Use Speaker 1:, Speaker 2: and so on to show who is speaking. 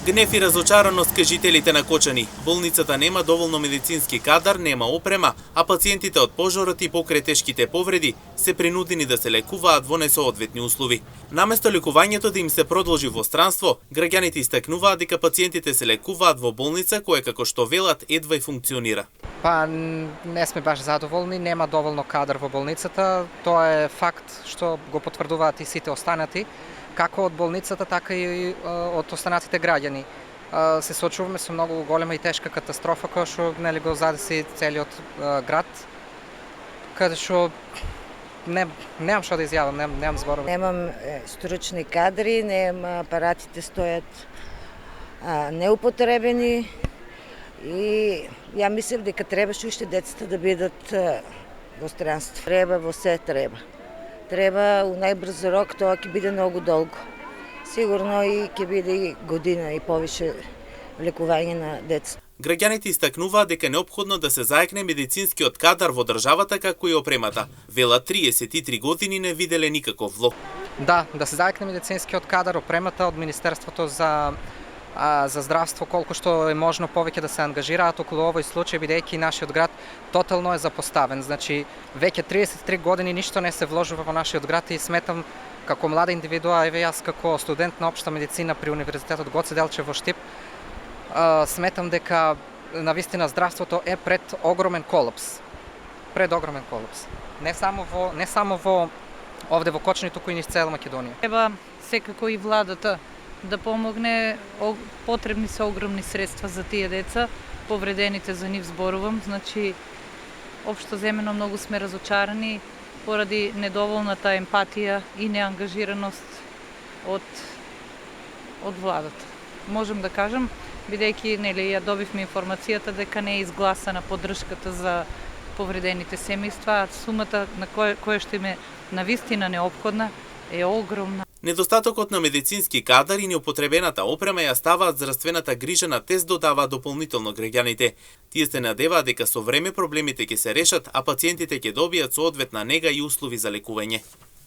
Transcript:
Speaker 1: Гнев и разочараност кај жителите на Кочани. Болницата нема доволно медицински кадар, нема опрема, а пациентите од пожарот и покрај тешките повреди се принудени да се лекуваат во несоодветни услови. Наместо лекувањето да им се продолжи во странство, граѓаните истакнуваат дека пациентите се лекуваат во болница која, како што велат, едва и функционира.
Speaker 2: Па не сме баш задоволни, нема доволно кадар во болницата. Тоа е факт што го потврдуваат и сите останати, како од болницата, така и од останатите граѓани. Се соочуваме со многу голема и тешка катастрофа која што го задеси целиот град, каде што немам што да изјавам, немам зборови.
Speaker 3: Немам стручни кадри, апаратите стојат неупотребени и ја мислев дека требаше уште децата да бидат во странство. Треба, во се треба. Треба у најбрз рок, тоа ќе биде многу долго. Сигурно и ќе биде и година и повише лекување на деца.
Speaker 1: Граѓаните истакнуваат дека е неопходно да се заекне медицинскиот кадар во државата како и опремата. Вела 33 години не виделе никаков влог.
Speaker 2: Да се заекне медицинскиот кадар, опремата од Министерството за здравство, колку што е можно повеќе да се ангажираат околу овој случај, бидејќи нашиот град тотално е запоставен. Значи, веќе 33 години ништо не се вложува во нашиот град и сметам како млада индивидуа, еве јас како студент на општа медицина при Универзитетот Гоце Делчев во Штип, сметам дека навистина здравството е пред огромен колапс. Не само во овде во Кочани, туку и низ цела Македонија.
Speaker 4: Треба секако и владата да помогне, потребни се огромни средства за тие деца, повредените за нив зборувам, значи општо земено многу сме разочарани поради недоволната емпатија и неангажираност од владата. Можем да кажам, бидејќи ја добивме информацијата дека не е изгласана поддршката за повредените семејства, сумата на која што им е навистина неопходна е огромна.
Speaker 1: Недостатокот на медицински кадар и неупотребената опрема ја ставаат здравствената грижа на тест, додаваат дополнително граѓаните. Тие се надеваат дека со време проблемите ќе се решат, а пациентите ќе добијат соодветна нега и услови за лекување.